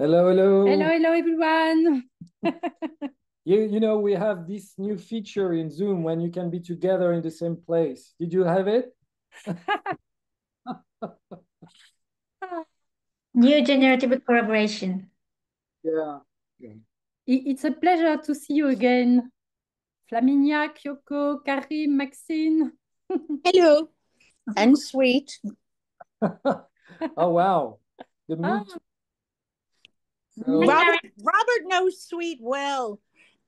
Hello, hello. Hello, hello, everyone. You know, we have this new feature in Zoom when you can be together in the same place. Did you have it? New generative collaboration. Yeah. It's a pleasure to see you again. Flaminia, Kyoko, Karim, Maxine. Hello. And sweet. Oh, wow. The meet. So, Robert knows Sweet well.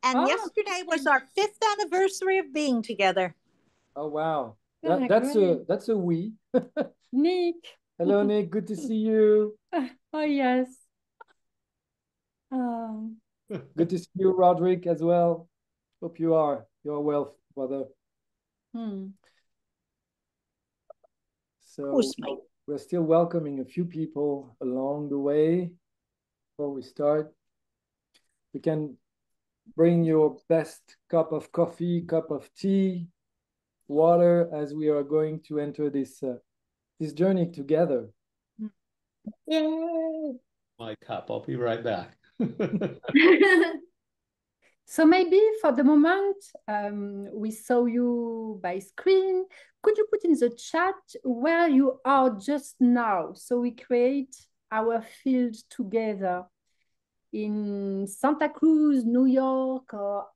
And Oh. yesterday was our 5th anniversary of being together. oh, wow. Great. That's a we. Nick. Hello, Nick. Good to see you. Oh, yes. Good to see you, Roderick, as well. Hope you are. You're well, brother. So we're still welcoming a few people along the way. Before we start, you can bring your best cup of coffee, cup of tea, water, as we are going to enter this journey together. Yay! My cup. I'll be right back. So maybe for the moment, we saw you by screen. Could you put in the chat where you are just now? So we create our field together in Santa Cruz, New York, or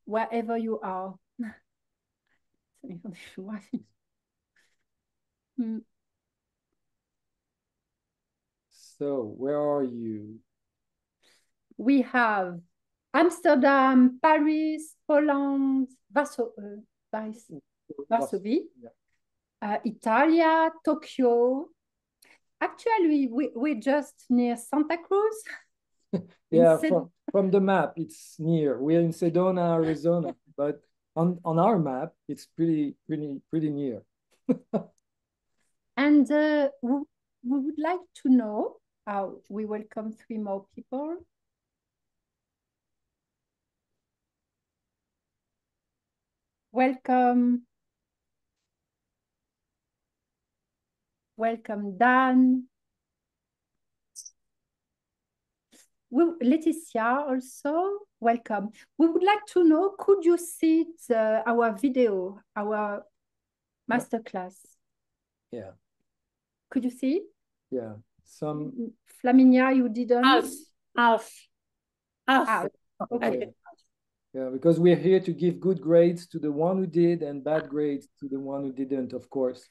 wherever you are. So where are you? We have Amsterdam, Paris, Poland, Varsovie, Italia, Tokyo. Actually, we're just near Santa Cruz. Yeah, from the map, it's near. We're in Sedona, Arizona, but on our map, it's pretty near. And we would like to know how we welcome 3 more people. Welcome. Welcome, Dan. Laetitia also, welcome. We would like to know, could you see our video, our masterclass? Yeah. Could you see it? Yeah. Some. Flaminia, you didn't? Half. Okay. Yeah, because we're here to give good grades to the one who did and bad grades to the one who didn't, of course.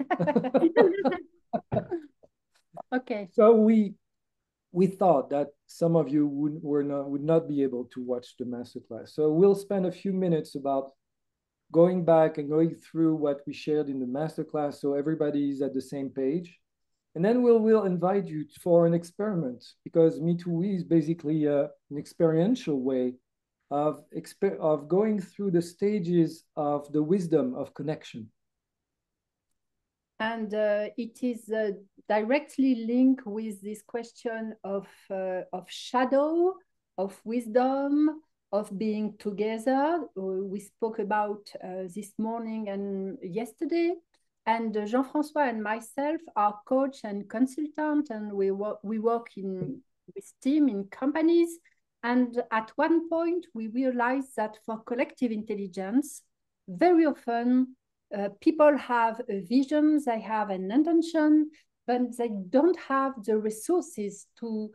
Okay. So we thought that some of you would not be able to watch the masterclass. So we'll spend a few minutes about going back and going through what we shared in the masterclass so everybody is at the same page. And then we'll invite you for an experiment, because MetoWe is basically an experiential way of going through the stages of the wisdom of connection. And it is directly linked with this question of shadow, of wisdom, of being together. We spoke about this morning and yesterday. And Jean-François and myself are coach and consultant, and we work with team in companies. And at one point, we realized that for collective intelligence, very often people have a vision, they have an intention, but they don't have the resources to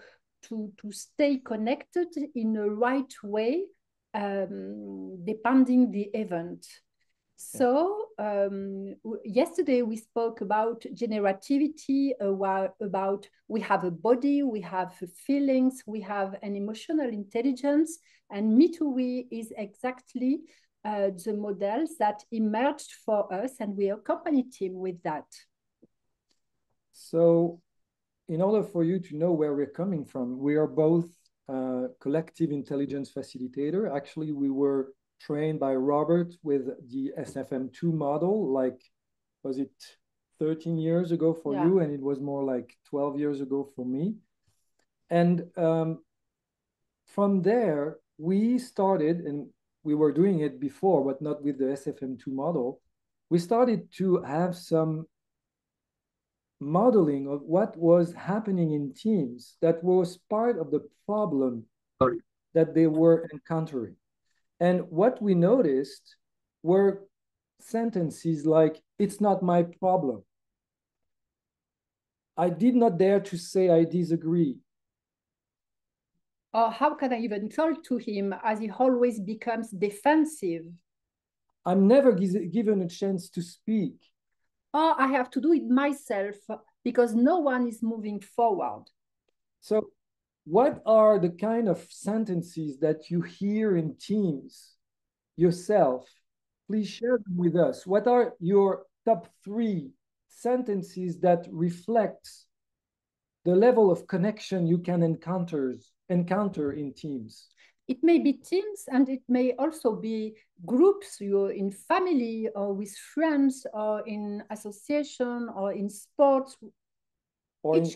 stay connected in the right way, depending the event. So yesterday we spoke about generativity, about we have a body, we have feelings, we have an emotional intelligence, and MetoWe is exactly the models that emerged for us, and we accompanied him with that. So in order for you to know where we're coming from, we are both collective intelligence facilitator. Actually, we were trained by Robert with the SFM2 model, like, was it 13 years ago for you? And it was more like 12 years ago for me. And from there, we started, and we were doing it before, but not with the SFM2 model. We started to have some modeling of what was happening in teams that was part of the problem that they were encountering. And what we noticed were sentences like, "It's not my problem. I did not dare to say I disagree." Or how can I even talk to him, as he always becomes defensive? "I'm never given a chance to speak." Or I have to do it myself because no one is moving forward. So what are the kind of sentences that you hear in teams yourself? Please share them with us. What are your top 3 sentences that reflect the level of connection you can encounter in teams? It may be teams, and it may also be groups, you're in family or with friends or in association or in sports. Or in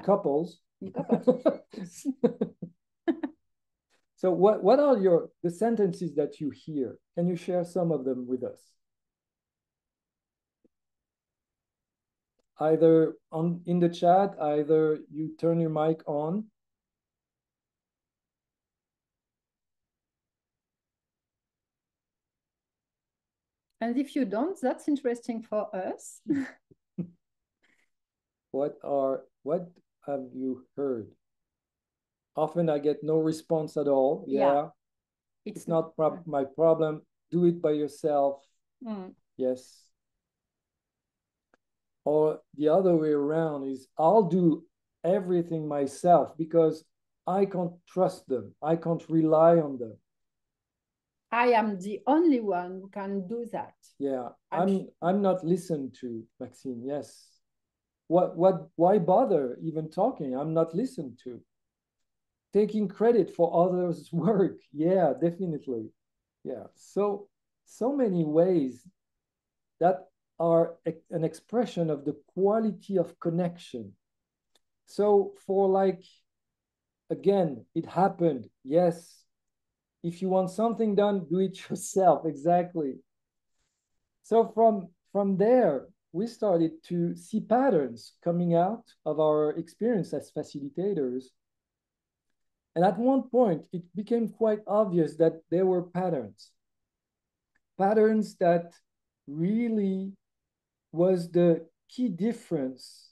couples. In couples. So what are the sentences that you hear? Can you share some of them with us? Either in the chat, either you turn your mic on. And if you don't, that's interesting for us. What have you heard? Often I get no response at all. Yeah. It's not my problem. Do it by yourself. Yes. Or the other way around is, I'll do everything myself because I can't trust them. I can't rely on them. I am the only one who can do that. Yeah, I'm not listened to, Maxine. Yes. Why bother even talking? I'm not listened to. Taking credit for others' work. Yeah, definitely. Yeah. So many ways that are an expression of the quality of connection. So for like, again, it happened. Yes. If you want something done, do it yourself. Exactly. So from there, we started to see patterns coming out of our experience as facilitators. And at one point, it became quite obvious that there were patterns that really was the key difference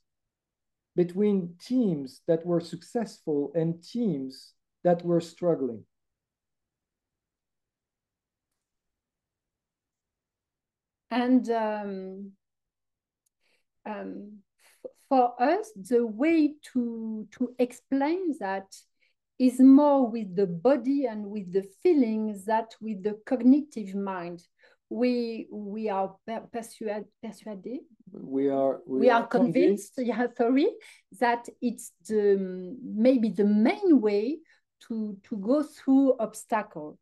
between teams that were successful and teams that were struggling. And for us, the way to explain that is more with the body and with the feelings than with the cognitive mind. We are persuaded. We are convinced. Yeah, sorry, that it's maybe the main way to go through obstacles.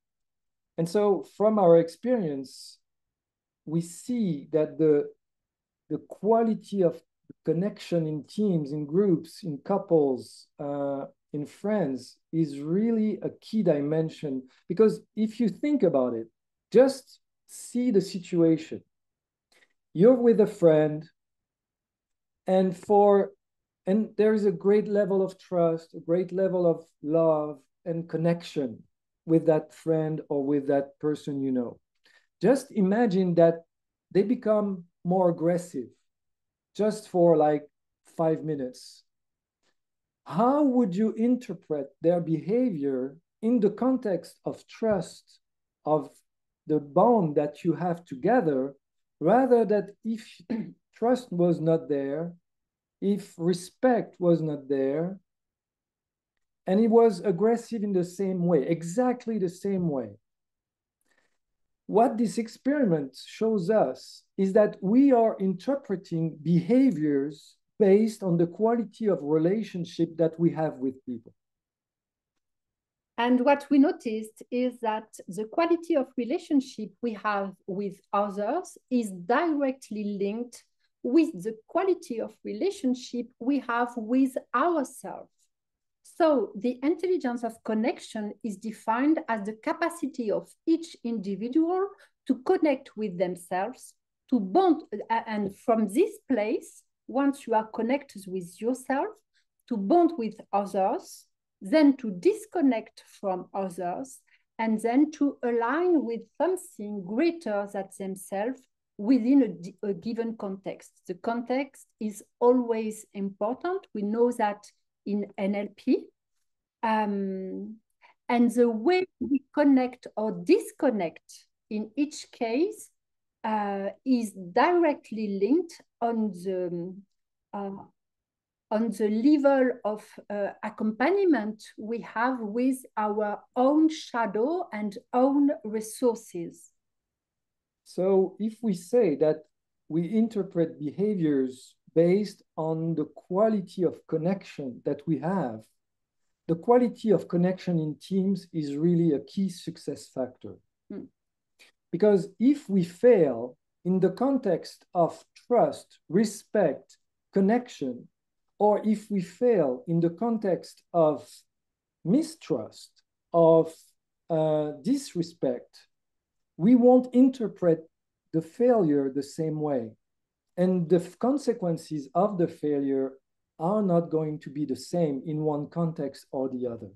And so, from our experience, we see that the quality of connection in teams, in groups, in couples, in friends is really a key dimension. Because if you think about it, just see the situation. You're with a friend, and there is a great level of trust, a great level of love and connection with that friend or with that person you know. Just imagine that they become more aggressive just for like 5 minutes. How would you interpret their behavior in the context of trust, of the bond that you have together, rather that if trust was not there, if respect was not there, and it was aggressive in the same way, exactly the same way? What this experiment shows us is that we are interpreting behaviors based on the quality of relationship that we have with people. And what we noticed is that the quality of relationship we have with others is directly linked with the quality of relationship we have with ourselves. So the intelligence of connection is defined as the capacity of each individual to connect with themselves, to bond, and from this place, once you are connected with yourself, to bond with others, then to disconnect from others, and then to align with something greater than themselves within a given context. The context is always important. We know that in NLP. And the way we connect or disconnect in each case is directly linked on the level of accompaniment we have with our own shadow and own resources. So if we say that we interpret behaviors based on the quality of connection that we have, the quality of connection in teams is really a key success factor. Because if we fail in the context of trust, respect, connection, or if we fail in the context of mistrust, of disrespect, we won't interpret the failure the same way. And the consequences of the failure are not going to be the same in one context or the other.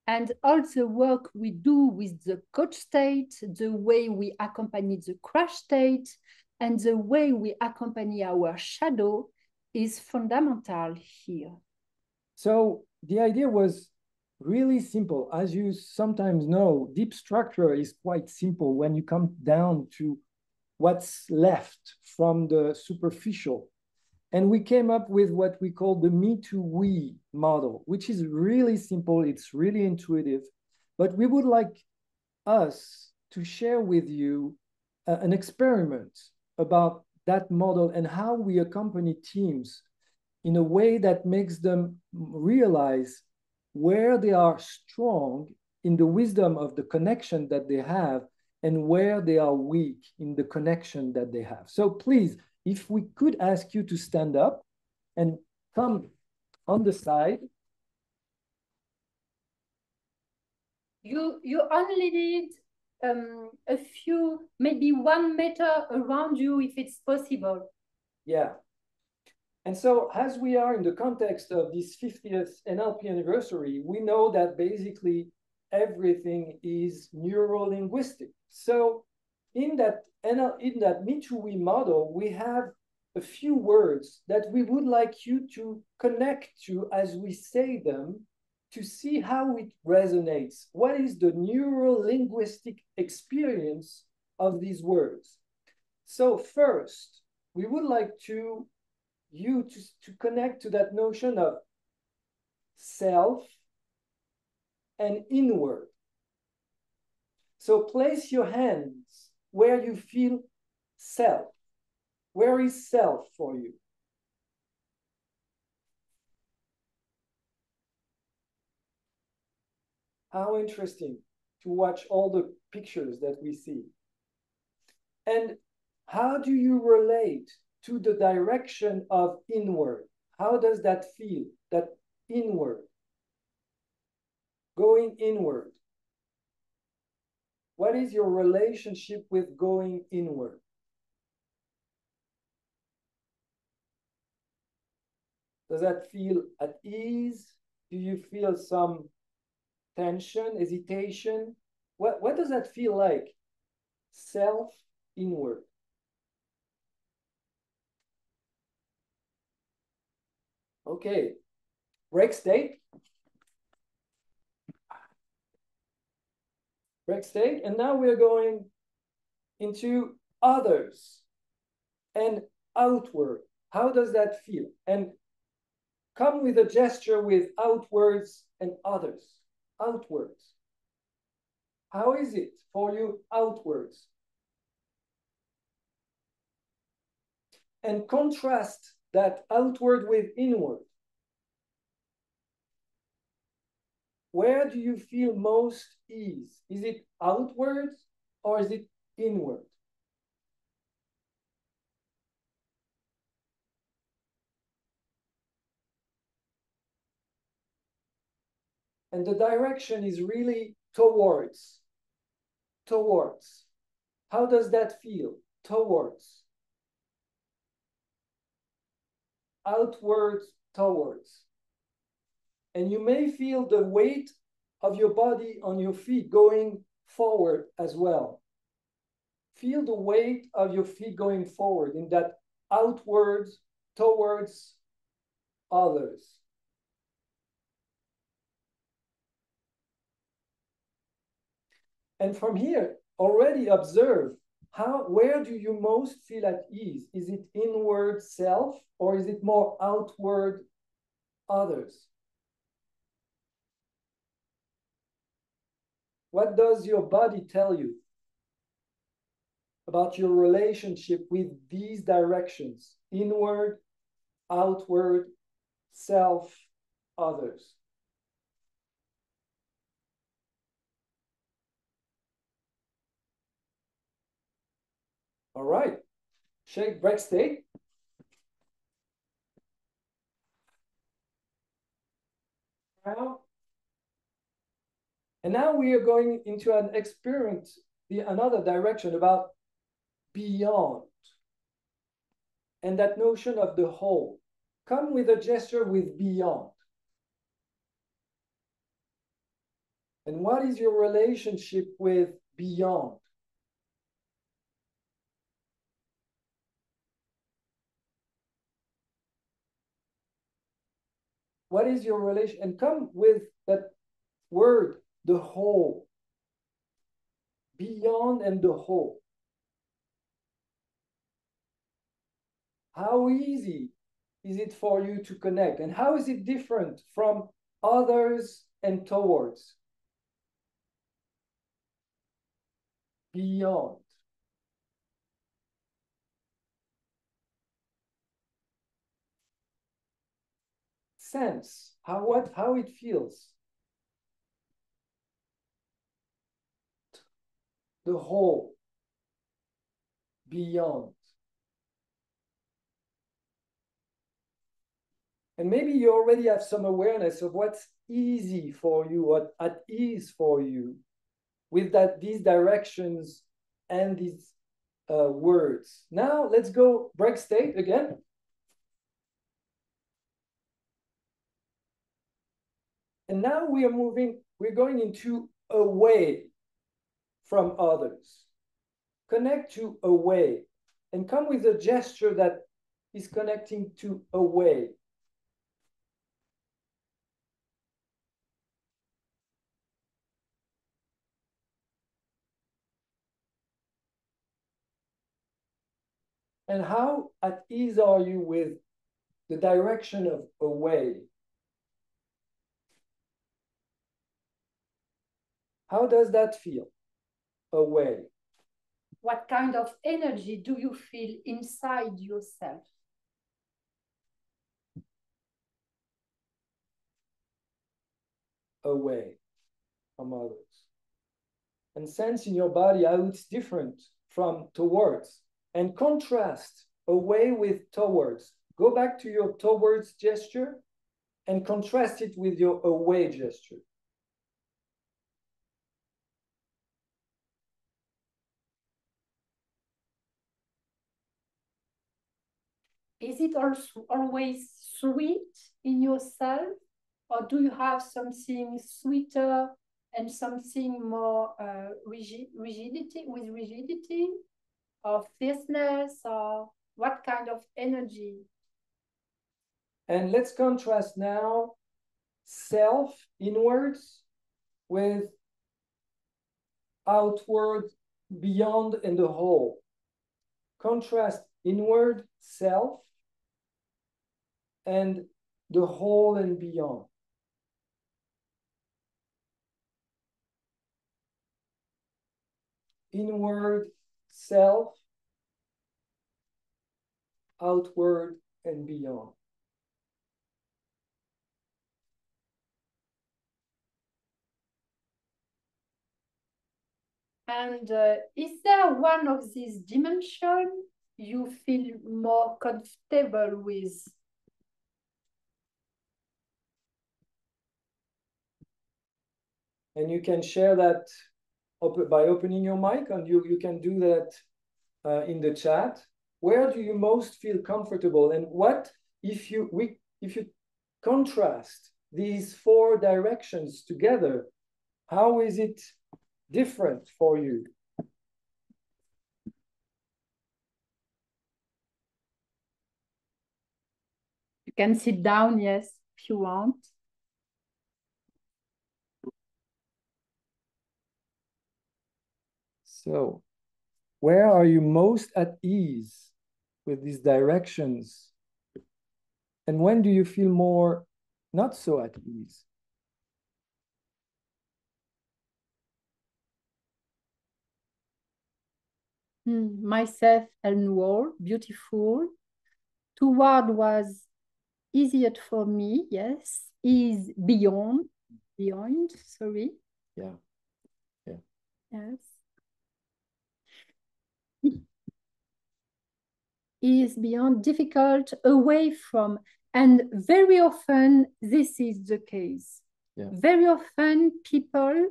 And all the work we do with the coach state, the way we accompany the crash state, and the way we accompany our shadow is fundamental here. So the idea was really simple. As you sometimes know, deep structure is quite simple when you come down to what's left from the superficial. And we came up with what we call the MetoWe model, which is really simple. It's really intuitive. But we would like us to share with you an experiment about that model and how we accompany teams in a way that makes them realize where they are strong in the wisdom of the connection that they have and where they are weak in the connection that they have. So please, if we could ask you to stand up and come on the side. You only need a few, maybe 1 meter around you if it's possible. Yeah. And so as we are in the context of this 50th NLP anniversary, we know that basically everything is neuro-linguistic. So in that MetoWe model, we have a few words that we would like you to connect to as we say them to see how it resonates. What is the neuro-linguistic experience of these words? So first, we would like you to connect to that notion of self and inward. So place your hands where you feel self. Where is self for you? How interesting to watch all the pictures that we see. And how do you relate to the direction of inward? How does that feel, that inward? Going inward. What is your relationship with going inward? Does that feel at ease? Do you feel some tension, hesitation? What does that feel like? Self, inward. Okay, break state. Break state, and now we're going into others and outward. How does that feel? And come with a gesture with outwards and others. Outwards. How is it for you outwards? And contrast that outward with inward. Where do you feel most ease? Is it outward or is it inward? And the direction is really towards. Towards. How does that feel? Towards. outwards towards. And you may feel the weight of your body on your feet going forward as well. Feel the weight of your feet going forward in that outwards towards others. And from here, already observe where do you most feel at ease? Is it inward self or is it more outward others? What does your body tell you about your relationship with these directions? Inward, outward, self, others. All right, shake, break, state. And now we are going into an experiment, another direction about beyond. And that notion of the whole. Come with a gesture with beyond. And what is your relationship with beyond? What is your relation? And come with that word, the whole. Beyond and the whole. How easy is it for you to connect? And how is it different from others and towards? Beyond. Sense how it feels. The whole. Beyond. And maybe you already have some awareness of what's easy for you, what at ease for you, with these directions and these words. Now let's go break state again. And now we're going into away from others. Connect to away and come with a gesture that is connecting to away. And how at ease are you with the direction of away? How does that feel? Away. What kind of energy do you feel inside yourself? Away from others. And sense in your body how it's different from towards. And contrast away with towards. Go back to your towards gesture and contrast it with your away gesture. Is it also always sweet in yourself, or do you have something sweeter and something more rigidity, or fierceness, or what kind of energy? And let's contrast now self inwards with outward, beyond, and the whole. Contrast inward, self, and the whole and beyond. Inward, self, outward, and beyond. And is there one of these dimensions you feel more comfortable with? And you can share that by opening your mic, and you can do that in the chat. Where do you most feel comfortable, and what if you contrast these four directions together, how is it different for you? You can sit down, yes, if you want. So, where are you most at ease with these directions? And when do you feel more not so at ease? Myself and war, beautiful. Toward was easier for me, yes. Is beyond, sorry. Yeah. Yeah. Yes. Is beyond, difficult, away from. And very often this is the case. Yeah. Very often people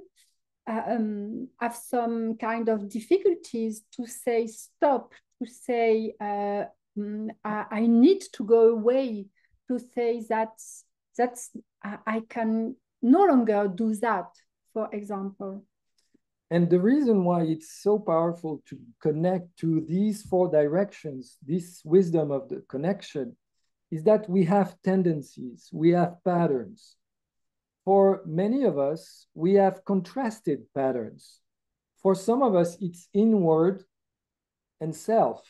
have some kind of difficulties to say stop, to say I need to go away, to say that's I can no longer do that, for example. And the reason why it's so powerful to connect to these four directions, this wisdom of the connection, is that we have tendencies, we have patterns. For many of us, we have contrasted patterns. For some of us, it's inward and self.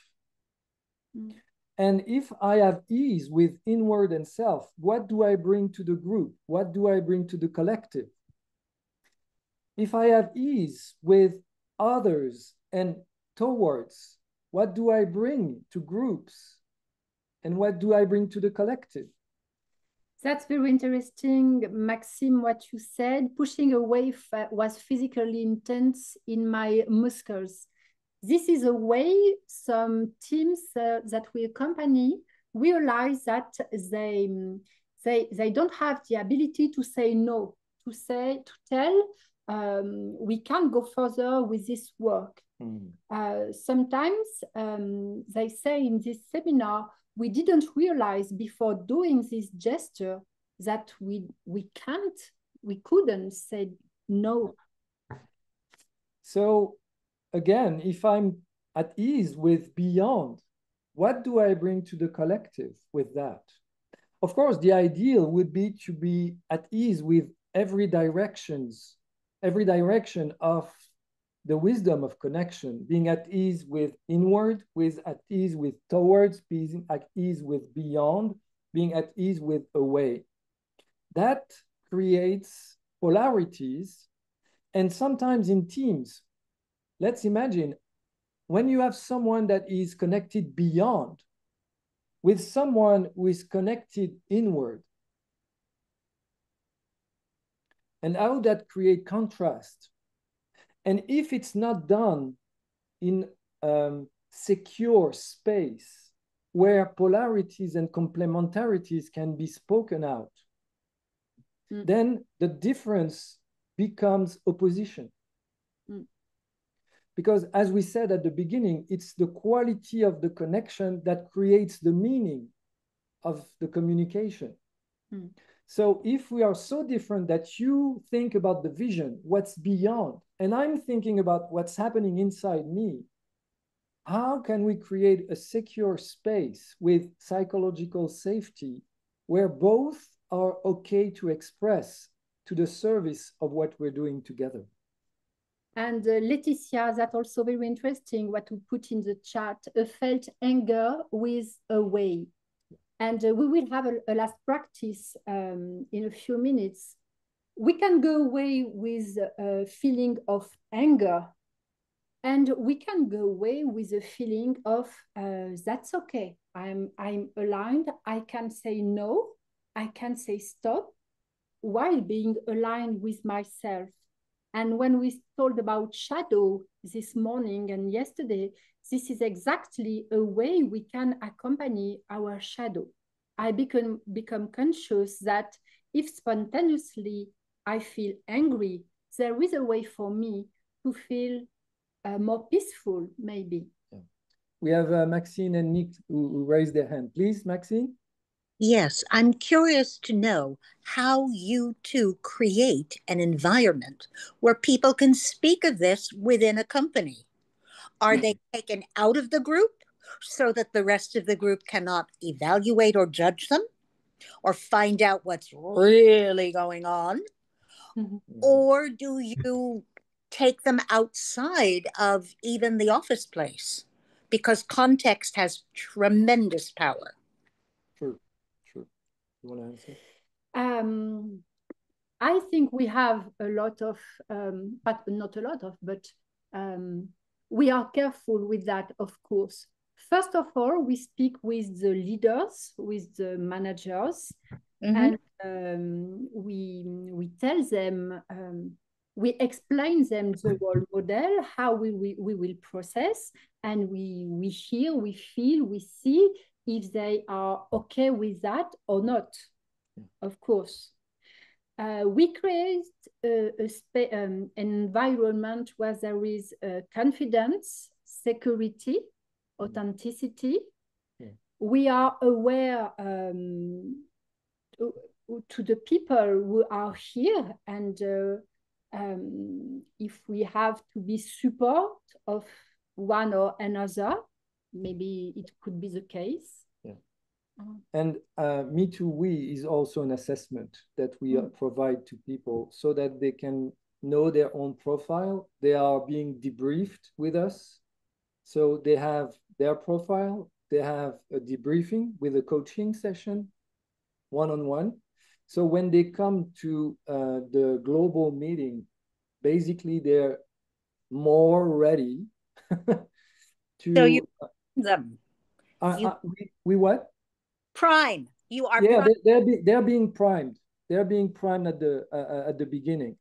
And if I have ease with inward and self, what do I bring to the group? What do I bring to the collective? If I have ease with others and towards, what do I bring to groups? And what do I bring to the collective? That's very interesting, Maxime, what you said. Pushing away was physically intense in my muscles. This is a way some teams that we accompany realize that they don't have the ability to say no, to tell, we can't go further with this work. Sometimes they say in this seminar, we didn't realize before doing this gesture that we couldn't say no. So again, if I'm at ease with beyond, what do I bring to the collective with that? Of course, the ideal would be to be at ease with every direction of the wisdom of connection, being at ease with inward, with at ease with towards, being at ease with beyond, being at ease with away. That creates polarities, and sometimes in teams. Let's imagine when you have someone that is connected beyond with someone who is connected inward, and how that create contrast. And if it's not done in secure space where polarities and complementarities can be spoken out, then the difference becomes opposition. Because as we said at the beginning, it's the quality of the connection that creates the meaning of the communication. So if we are so different that you think about the vision, what's beyond, and I'm thinking about what's happening inside me, how can we create a secure space with psychological safety where both are okay to express to the service of what we're doing together? And Laetitia, that's also very interesting what we put in the chat, a felt anger with a way. And we will have a last practice in a few minutes. We can go away with a feeling of anger, and we can go away with a feeling of that's okay. I'm aligned. I can say no. I can say stop while being aligned with myself. And when we told about shadow this morning and yesterday, this is exactly a way we can accompany our shadow. I become conscious that if spontaneously I feel angry, there is a way for me to feel more peaceful, maybe. Yeah. We have Maxine and Nick who raised their hand. Please, Maxine. Yes, I'm curious to know how you two create an environment where people can speak of this within a company. Are they taken out of the group so that the rest of the group cannot evaluate or judge them or find out what's really going on? Or do you take them outside of even the office place? Because context has tremendous power. True, true. You want to answer? I think we have a lot of, but not a lot of, but we are careful with that, of course. First of all, we speak with the leaders, with the managers, and we tell them, we explain them the role model, how we will process, and we hear, we feel, we see if they are okay with that or not, of course. We create an environment where there is confidence, security, authenticity. We are aware to the people who are here, and if we have to be support of one or another, maybe it could be the case. And MetoWe is also an assessment that we provide to people so that they can know their own profile. They are being debriefed with us. So they have their profile, they have a debriefing with a coaching session, one-on-one. So when they come to the global meeting, basically they're more ready to... So you them. We what? Prime. You are they're being primed. They're being primed at the beginning,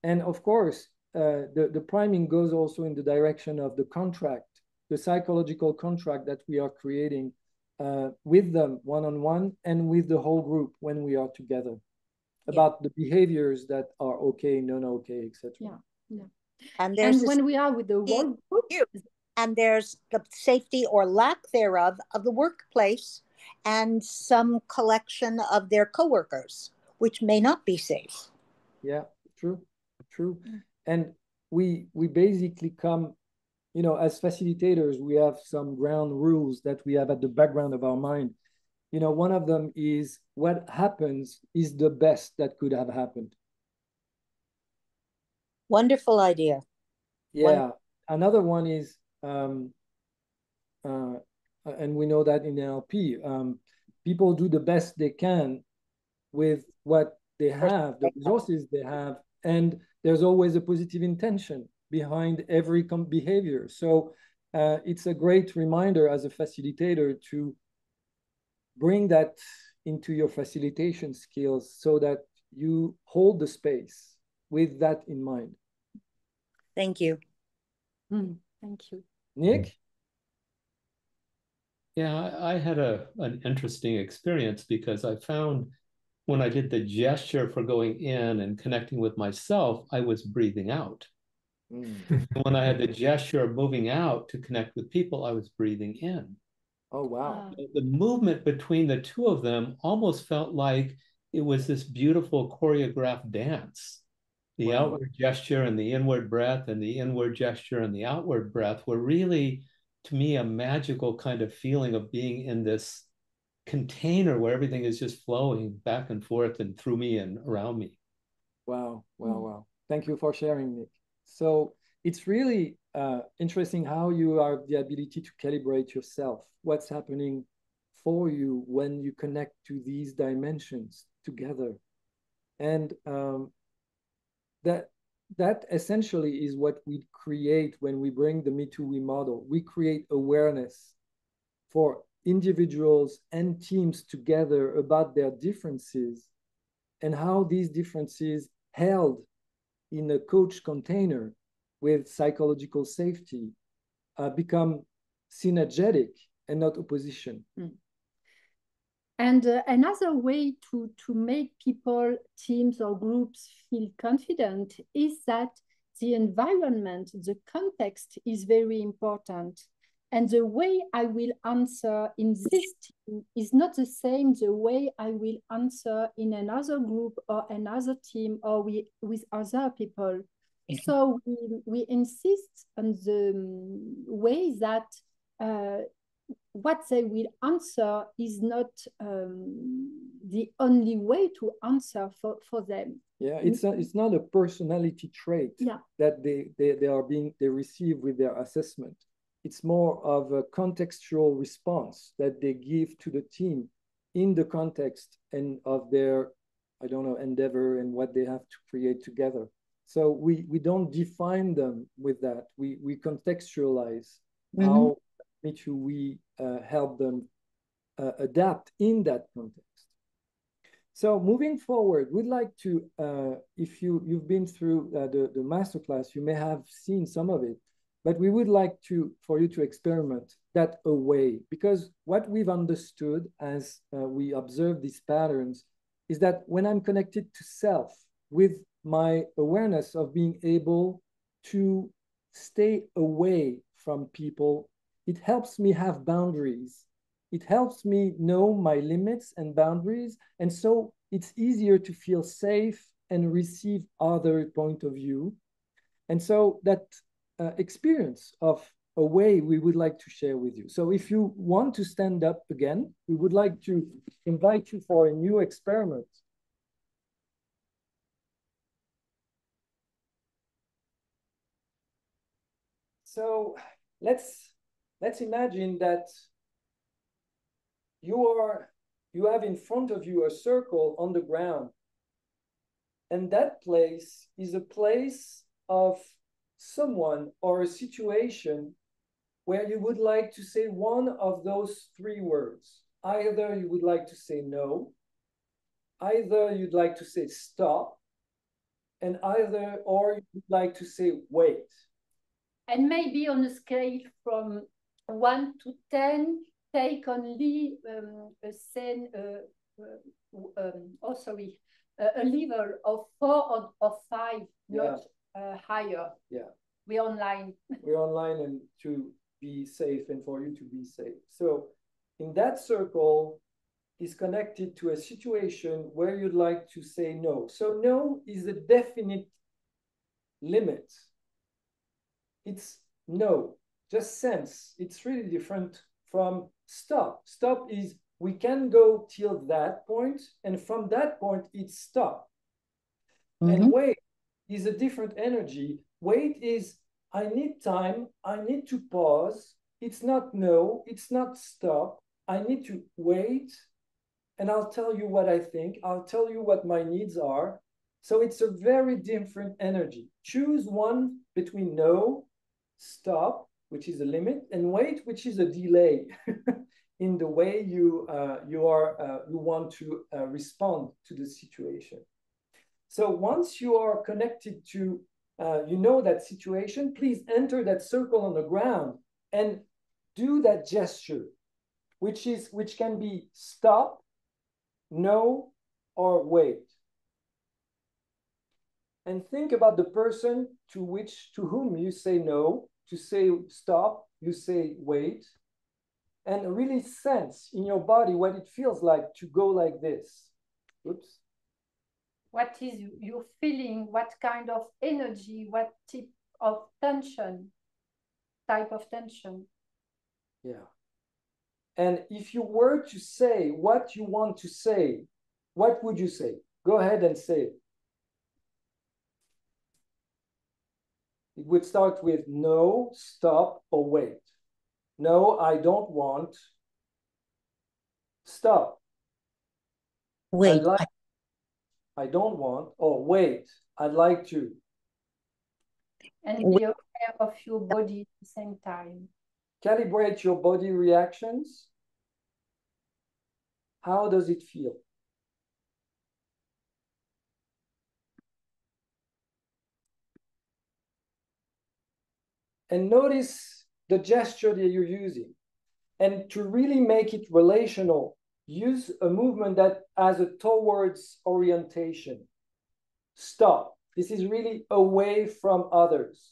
and of course, the priming goes also in the direction of the contract, the psychological contract that we are creating with them one-on-one and with the whole group when we are together, about the behaviors that are okay, non-okay, etc. And when we are with the whole group, and there's the safety or lack thereof of the workplace and some collection of their coworkers, which may not be safe. Yeah, true. And we basically come, you know, as facilitators, we have some ground rules that we have at the background of our mind. You know, one of them is what happens is the best that could have happened. Wonderful idea. Yeah. Another one is, and we know that in NLP, people do the best they can with what they have, the resources they have, and there's always a positive intention behind every behavior. So it's a great reminder as a facilitator to bring that into your facilitation skills so that you hold the space with that in mind. Thank you. Thank you. Nick? Yeah, I had an interesting experience because I found when I did the gesture for going in and connecting with myself, I was breathing out. When I had the gesture of moving out to connect with people, I was breathing in. Oh, wow. The movement between the two of them almost felt like it was this beautiful choreographed dance. The outward gesture and the inward breath, and the inward gesture and the outward breath were really, to me, a magical kind of feeling of being in this container where everything is just flowing back and forth and through me and around me. Wow. Thank you for sharing, Nick. So it's really interesting how you have the ability to calibrate yourself, what's happening for you when you connect to these dimensions together. And that essentially is what we create when we bring the MetoWe model. We create awareness for individuals and teams together about their differences and how these differences held in a coach container with psychological safety become synergetic and not opposition. And another way to make people, teams or groups feel confident is that the environment, the context is very important. And the way I will answer in this team is not the same the way I will answer in another group or another team or with other people. So we insist on the way that what they will answer is not the only way to answer for them. Yeah, it's not a personality trait that they receive with their assessment. It's more of a contextual response that they give to the team in the context and of their, I don't know, endeavor and what they have to create together. So we don't define them with that. We contextualize how we help them adapt in that context. So moving forward, we'd like to, if you've been through the masterclass, you may have seen some of it, but we would like for you to experiment that away, because what we've understood as we observe these patterns is that when I'm connected to self with my awareness of being able to stay away from people, it helps me have boundaries. It helps me know my limits and boundaries. And so it's easier to feel safe and receive other point of view. And so that experience of away, we would like to share with you. So if you want to stand up again, we would like to invite you for a new experiment. So let's imagine that you have in front of you a circle on the ground. And that place is a place of someone or a situation where you would like to say one of those three words. Either you would like to say no, either you'd like to say stop, and or you would like to say wait. And maybe on a scale from 1 to 10, take only a level of 4 or 5, not higher. Yeah. We're online. We're online and to be safe and for you to be safe. So in that circle is connected to a situation where you'd like to say no. So no is a definite limit. It's no, just sense. It's really different from stop. Stop is we can go till that point, and from that point, it's stop. And wait is a different energy. Wait is I need time, I need to pause. It's not no, it's not stop. I need to wait, and I'll tell you what I think. I'll tell you what my needs are. So it's a very different energy. Choose one between no, stop, which is a limit, and wait, which is a delay in the way you want to respond to the situation. So once you are connected to that situation, please enter that circle on the ground and do that gesture, which can be stop, no, or wait. And think about the person to whom you say no, to say stop, you say wait, and really sense in your body what it feels like to go like this. Oops. What is your feeling? What kind of energy? What type of tension? Yeah. And if you were to say what you want to say, what would you say? Go ahead and say it. It would start with no, stop, or wait. No, I don't want. Stop. Wait. I don't want. Or wait, I'd like to. And be aware of your body at the same time. Calibrate your body reactions. How does it feel? And notice the gesture that you're using. And to really make it relational, use a movement that has a towards orientation. Stop. This is really away from others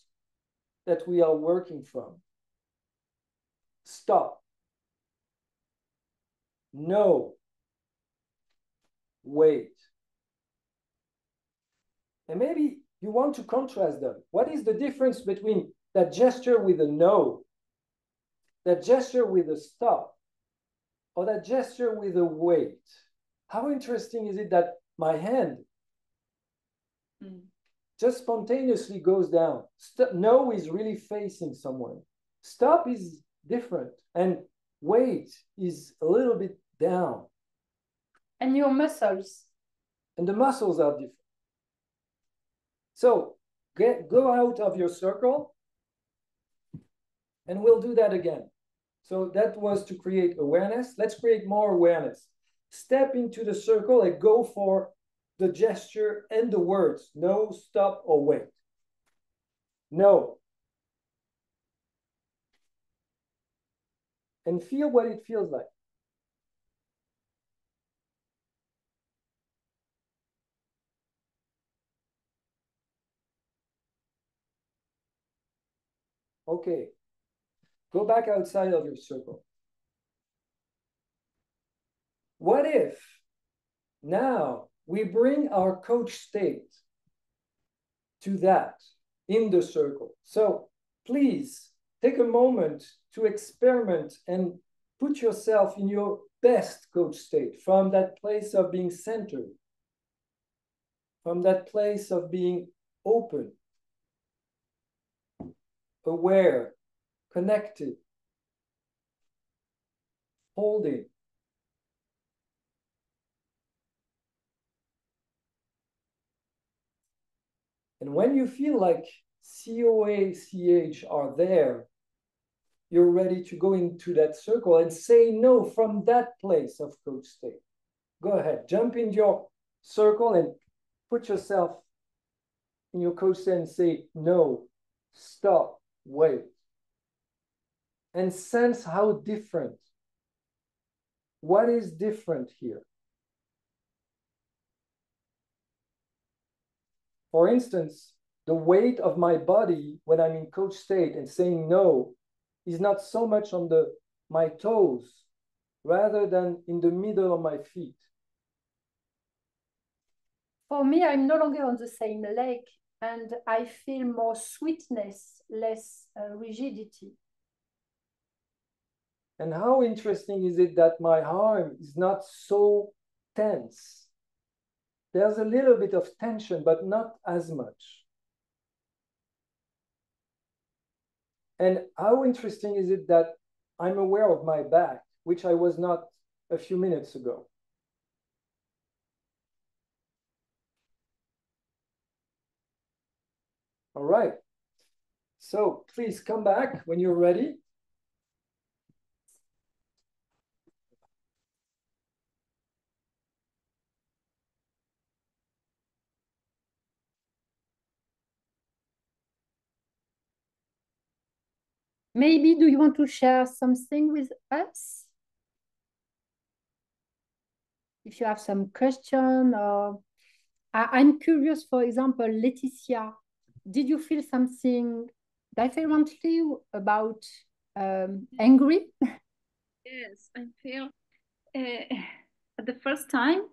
that we are working from. stop, no, wait. And maybe you want to contrast them. What is the difference between that gesture with a no, that gesture with a stop, or that gesture with a wait? How interesting is it that my hand just spontaneously goes down? No is really facing someone. Stop is different. And wait is a little bit down. And your muscles. And the muscles are different. So go out of your circle, and we'll do that again. So that was to create awareness. Let's create more awareness. Step into the circle and go for the gesture and the words. No, stop, or wait. No. And feel what it feels like. Okay. Go back outside of your circle. What if now we bring our coach state to that in the circle? So please take a moment to experiment and put yourself in your best coach state, from that place of being centered, from that place of being open, aware, connected, holding. And when you feel like COA, CH are there, you're ready to go into that circle and say no from that place of coach state. Go ahead, jump in your circle and put yourself in your coach state and say no, stop, wait. And sense how different. What is different here? For instance, the weight of my body when I'm in coach state and saying no is not so much on my toes, rather than in the middle of my feet. For me, I'm no longer on the same leg, and I feel more sweetness, less rigidity. And how interesting is it that my arm is not so tense? There's a little bit of tension, but not as much. And how interesting is it that I'm aware of my back, which I was not a few minutes ago. All right. So please come back when you're ready. Maybe do you want to share something with us? If you have some question, or I'm curious, for example, Laetitia, did you feel something differently about angry? Yes, I feel at the first time,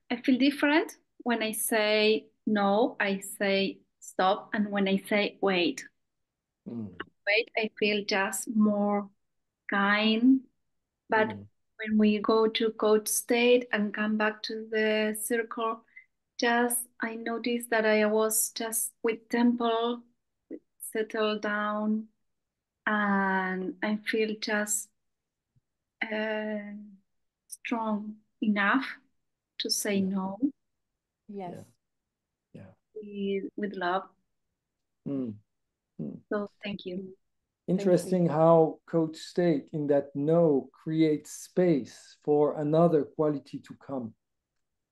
I feel different when I say no, I say stop, and when I say wait. Wait, I feel just more kind. But when we go to coach state and come back to the circle, just I noticed that I was just with temple, settle down, and I feel just strong enough to say no. Yes. With love. So thank you. Interesting how coach state in that no creates space for another quality to come.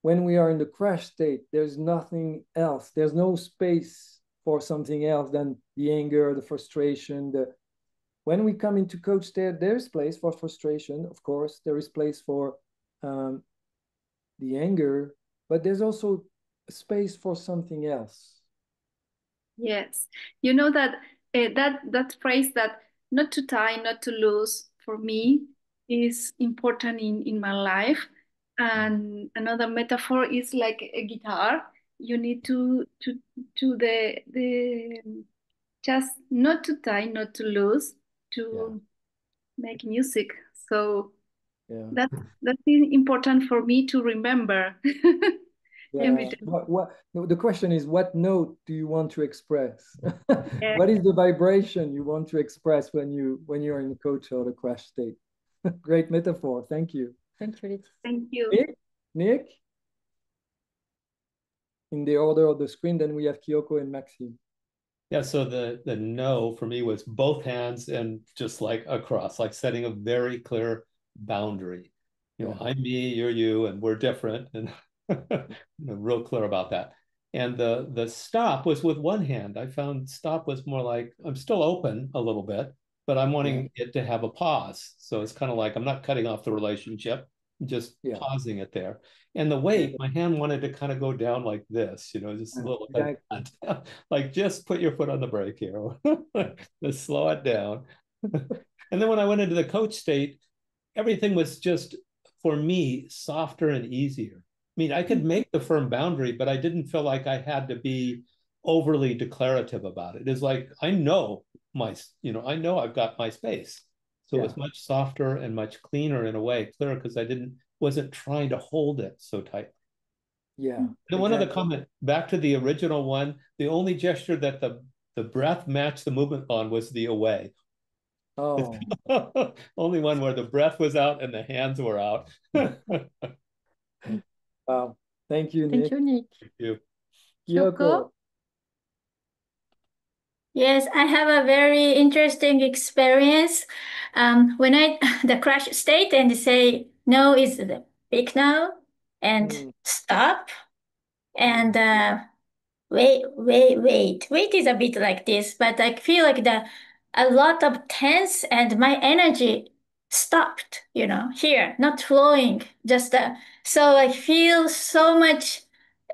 When we are in the crash state, there's nothing else. There's no space for something else than the anger, the frustration. When we come into coach state, there's place for frustration, of course. There is place for the anger, but there's also space for something else. Yes, you know that that phrase that not to tie, not to lose for me is important in my life. And another metaphor is like a guitar. You need to the just not to tie, not to lose, to make music. So that's important for me to remember every day. The question is, what note do you want to express? What is the vibration you want to express when you're in the coach or the crash state? Great metaphor. Thank you. Thank you, Leticia. Thank you. Nick? In the order of the screen, then we have Kyoko and Maxime. Yeah, so the no for me was both hands and just like across, like setting a very clear boundary. You know, I'm me, you're you, and we're different, and real clear about that. And the stop was with one hand. I found stop was more like I'm still open a little bit, but I'm wanting it to have a pause. So it's kind of like I'm not cutting off the relationship, just pausing it there. And the wait, my hand wanted to kind of go down like this, you know, just a little bit. Like just put your foot on the brake here. Just slow it down. And then when I went into the coach state, everything was just, for me, softer and easier. I mean, I could make the firm boundary, but I didn't feel like I had to be overly declarative about it. It's like, I know I know I've got my space. So it was much softer and much cleaner in a way, clearer, because wasn't trying to hold it so tight. Yeah. And one other comment, back to the original one, the only gesture that the breath matched the movement on was the away. Oh. Only one where the breath was out and the hands were out. Wow. Thank you, Nick. Thank you, Nick. Thank you. Kyoko? Yes, I have a very interesting experience. When the crash state and say no is the big no and stop and wait is a bit like this, but I feel like a lot of tense and my energy stopped, here, not flowing, just so I feel so much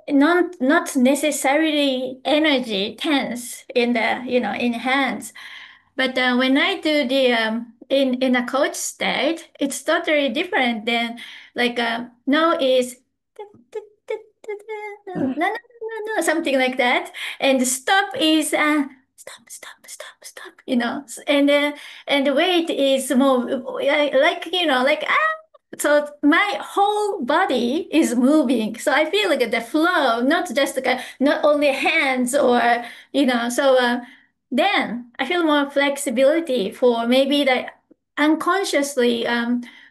not necessarily energy tense in the in hands, but when I do the in a coach state, it's totally different than like no is no, something like that, and stop is stop, and the weight is more like so my whole body is moving. So I feel like the flow, not just like not only hands or, so then I feel more flexibility for maybe the unconsciously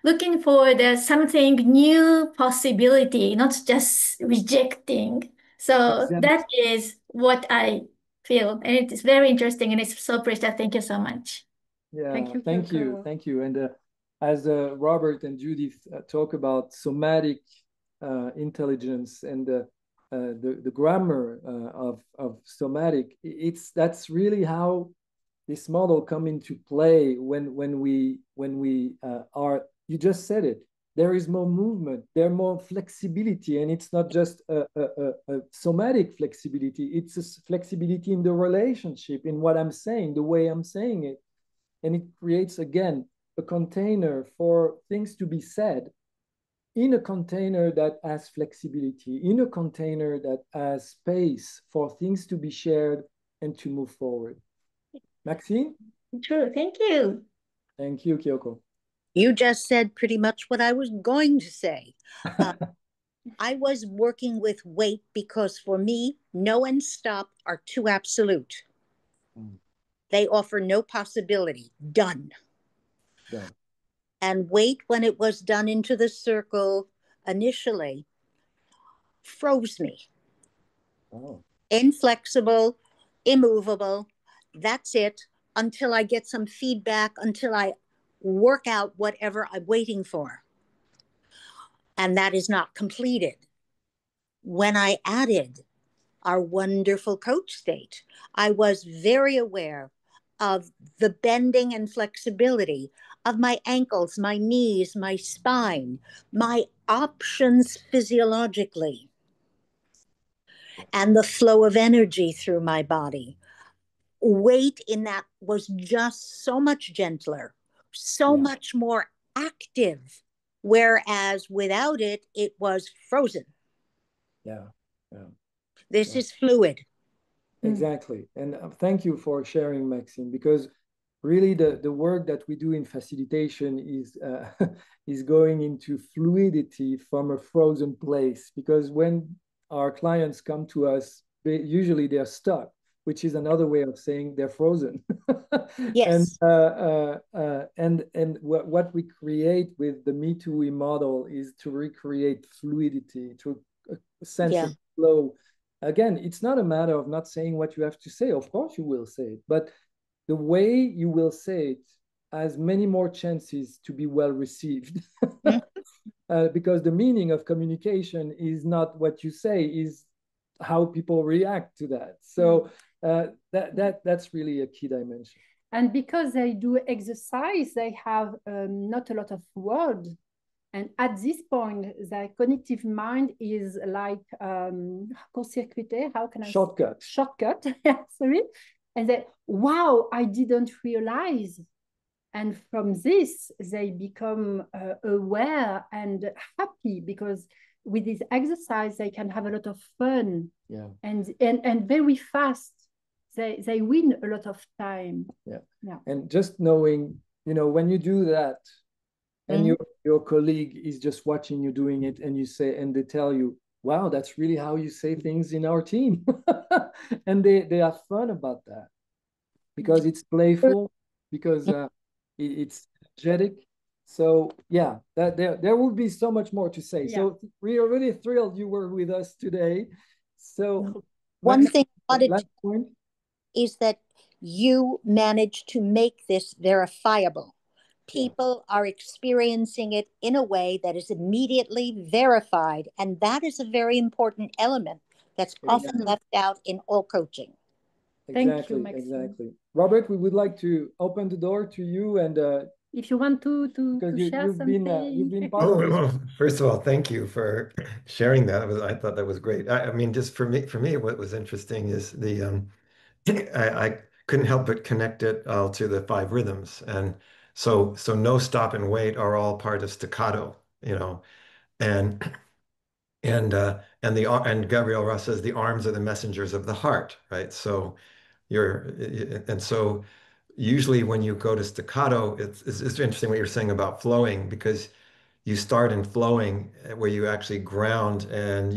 looking for the something new possibility, not just rejecting. So that is what I feel. And it is very interesting and it's so precious. Thank you so much. Yeah, thank you. And as Robert and Judith talk about somatic intelligence and the grammar of somatic, that's really how this model come into play when we are. You just said it. There is more movement, there's more flexibility, and it's not just a somatic flexibility. It's a flexibility in the relationship, in what I'm saying, the way I'm saying it. And it creates, again, a container for things to be said, in a container that has flexibility, in a container that has space for things to be shared and to move forward. Maxine? True. Thank you. Thank you, Kyoko. You just said pretty much what I was going to say. I was working with wait because for me, no and stop are too absolute. They offer no possibility. Done. And wait, when it was done into the circle initially, froze me. Inflexible, immovable. That's it until I get some feedback, until I work out whatever I'm waiting for. And that is not completed. When I added our wonderful coach state, I was very aware of the bending and flexibility of my ankles, my knees, my spine, my options physiologically, and the flow of energy through my body. Weight in that was just so much gentler, so much more active, whereas without it, it was frozen. Yeah. This is fluid. Exactly. And thank you for sharing, Maxine, because really the work that we do in facilitation is is going into fluidity from a frozen place, because when our clients come to us, usually they're stuck, which is another way of saying they're frozen. Yes. And what we create with the MetoWe model is to recreate fluidity, to a sense of flow. Again, it's not a matter of not saying what you have to say. Of course you will say it, but the way you will say it has many more chances to be well received. Because the meaning of communication is not what you say, is how people react to that. So that's really a key dimension. And because they do exercise, they have not a lot of words. And at this point, the cognitive mind is like court-circuité. How can I shortcut? Shortcut, yeah, sorry. And they, wow, I didn't realize. And from this, they become aware and happy, because with this exercise, they can have a lot of fun. Yeah. And very fast. They win a lot of time. Yeah. And just knowing, when you do that, and your colleague is just watching you doing it, and you say, and they tell you, wow, that's really how you say things in our team. And they have fun about that, because it's playful, because it's energetic. So yeah, that there will be so much more to say. Yeah. So we are really thrilled you were with us today. So one thing last point is that you managed to make this verifiable. People are experiencing it in a way that is immediately verified. And that is a very important element that's often left out in all coaching. Exactly, Thank you, exactly. Robert, we would like to open the door to you, and if you want to share something. You've been part of this. Well, first of all, thank you for sharing that. I thought that was great. I mean, just for me, what was interesting is I couldn't help but connect it all to the five rhythms. And so no, stop, and wait are all part of staccato, and and Gabriel Ross says the arms are the messengers of the heart, right? So so usually when you go to staccato, it's interesting what you're saying about flowing, because you start in flowing where you actually ground, and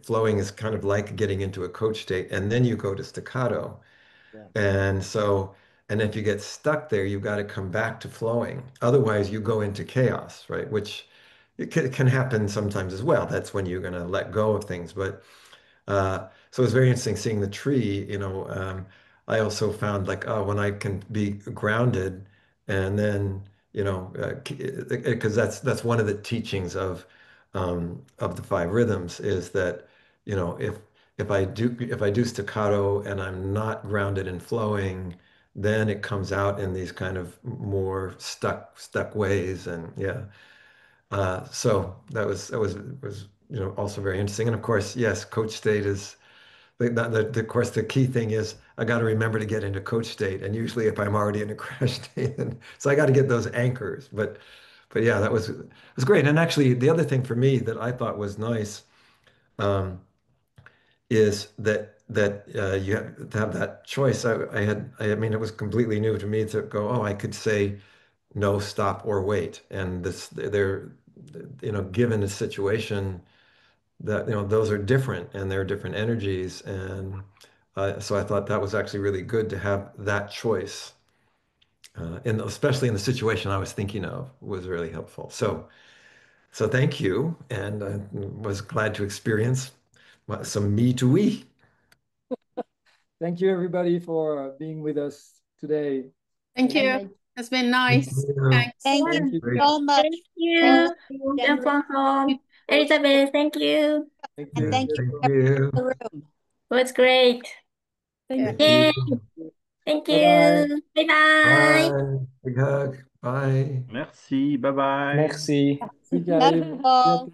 flowing is kind of like getting into a coach state, and then you go to staccato. And if you get stuck there, you've got to come back to flowing. Otherwise, you go into chaos, right? Which it can happen sometimes as well. That's when you're going to let go of things. But so it's very interesting seeing the tree. I also found like, oh, when I can be grounded, and then because that's one of the teachings of the five rhythms, is that if I do staccato and I'm not grounded and flowing, then it comes out in these kind of more stuck ways. And so that was also very interesting. And of course, yes, coach state is of course the key thing is I got to remember to get into coach state. And usually if I'm already in a crash state, so I got to get those anchors. But yeah, that was great. And actually, the other thing for me that I thought was nice is that you have to have that choice. I mean, it was completely new to me to go, oh, I could say no, stop, or wait. And they're, given a situation that, those are different, and they're different energies. And so I thought that was actually really good to have that choice. And especially in the situation I was thinking of, was really helpful. So thank you. And I was glad to experience some MetoWe. Thank you, everybody, for being with us today. Thank you. It's been nice. Thank you so much. Thank you, François. Elisabeth, thank you. And thank you for the room. It was great. Thank you. Thank you. Bye-bye. Bye. Big hug. Bye. Merci. Bye-bye. Merci. Love you all.